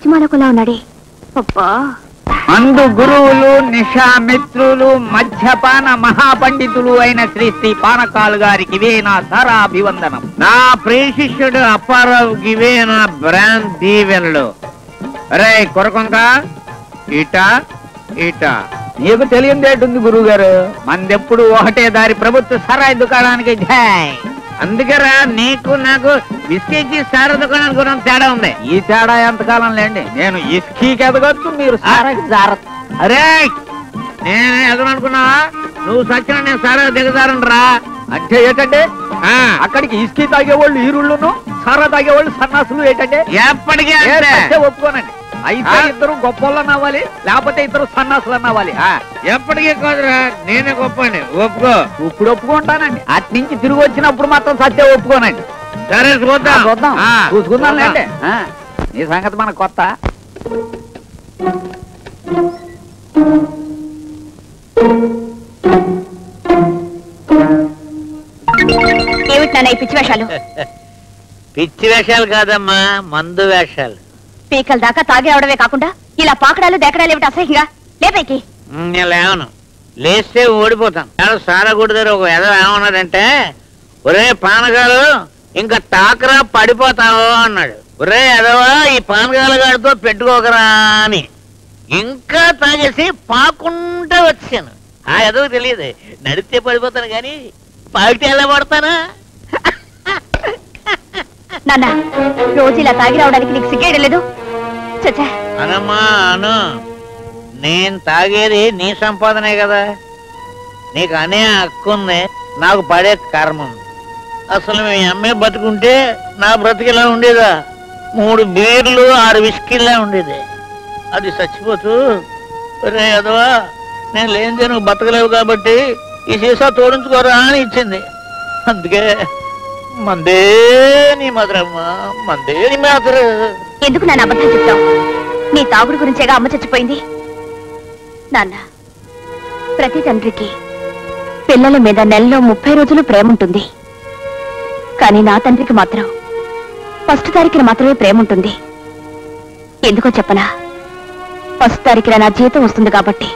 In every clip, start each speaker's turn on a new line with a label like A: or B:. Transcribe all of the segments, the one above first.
A: పిచ్చిమాలకులా ఉన్నాడే. అబ్బా,
B: అందు గురువులు, నిషామిత్రులు, మధ్యపాన మహాపండితులు అయిన శ్రీ శ్రీ పానకాలు గారికి ఇవే నా సారాభివందనం. నా ప్రియ శిష్యుడు అప్పారావుకి ఇవే నా బ్రాండ్ దీవెనలు. రే కొరకొంక, ఇట ఇట నీకు తెలియదేటుంది గురువు గారు, మందెప్పుడు ఒకటే దారి, ప్రభుత్వ సారాయి దుకాణానికి జై. అందుకేరా నీకు నాకు విస్కీకి సారా దుకాణానికి కూడా తేడా ఉంది. ఈ తేడా ఎంతకాలం లేండి, నేను ఇస్కీకి ఎదగొచ్చు, మీరు సారాకి జారచ్చు. అరే నేను ఎదగనుకున్నావా? నువ్వు సచ్చిన నేను సారా దిగజారను రా. అంటే ఏంటంటే అక్కడికి ఇస్కీ తాగేవాళ్ళు ఈరుళ్ళును, సారా తాగేవాళ్ళు సన్నాసులు ఏంటంటే ఎప్పటికీ ఒప్పుకోనండి. అయితే ఇద్దరు గొప్పలను అవ్వాలి, లేకపోతే ఇద్దరు సన్నాసులు అవ్వాలి. ఎప్పటికీ కాదురా, నేనే గొప్ప ఒప్పుకో. ఇప్పుడు ఒప్పుకుంటానండి, అటు నుంచి తిరిగి వచ్చినప్పుడు మాత్రం సత్యం ఒప్పుకోనండి. సరే చూద్దాం చూద్దాం చూసుకుందాం లేండి. నీ సంగతి మనకు కొత్త.
A: ఏమిటి నాన్న ఈ పిచ్చి వేషాలు?
B: పిచ్చి వేషాలు కాదమ్మా, మందు వేషాలు.
A: పీకల దాకా తాగి రావడమే కాకుండా ఇలా పాకడాలు దేకడాలు ఏమిటి అసహ్యంగా? లేపైకి
B: నేను లేవను, లేస్తే ఓడిపోతాను. సారా గుడి దగ్గర ఒక ఎద ఏమన్నాడంటే, ఒరే పానగాలు ఇంకా తాకరా పడిపోతావు అన్నాడు. ఒరే ఎదవా ఈ పానగాల గాడితో పెట్టుకోకరా అని ఇంకా తాగేసి పాకుంటా వచ్చాను. ఆ ఎదవ తెలియదు, నడిస్తే పడిపోతాను కానీ పాకితే ఎలా పడతానా?
A: నాన్న రోజు ఇలా తాగి రావడానికి నీకు సిగ్గేయడం లేదు? చచ్చా
B: అనమ్మా అను, నేను తాగేది నీ సంపాదనే కదా, నీకు అనే హక్కు ఉంది, నాకు పడే కర్మ ఉంది. అసలు మీ అమ్మే బతుకుంటే నా బ్రతికిలా ఉండేదా? 3 బీర్లు 6 విస్కీలా ఉండేది. అది చచ్చిపోతూ రే అదవా నేను లేనిదే నువ్వు బతకలేవు కాబట్టి ఈ సీసా తోడించుకోరా అని ఇచ్చింది. అందుకే మందే నీ మాత్రమ్మ, మందే నీ మాత్ర.
A: ఎందుకు నాన్న అబద్ధం చెప్తావు? నీ తాగుడు గురించేగా అమ్మ చచ్చిపోయింది. నాన్న, ప్రతి తండ్రికి పిల్లల మీద నెలలో 30 రోజులు ప్రేమ ఉంటుంది. కానీ నా తండ్రికి మాత్రం ఫస్ట్ తారీఖున మాత్రమే ప్రేమ ఉంటుంది. ఎందుకో చెప్పనా? ఫస్ట్ తారీఖున నా జీతం వస్తుంది కాబట్టి.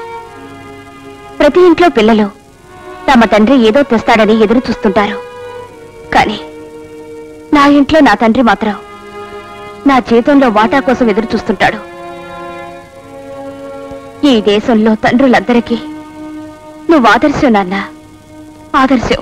A: ప్రతి ఇంట్లో పిల్లలు తమ తండ్రి ఏదో తెస్తాడని ఎదురు చూస్తుంటారు. కానీ నా ఇంట్లో నా తండ్రి మాత్రం నా జీతంలో వాటా కోసం ఎదురు చూస్తుంటాడు. ఈ దేశంలో తండ్రులందరికీ నువ్వు ఆదర్శం నాన్న, ఆదర్శం.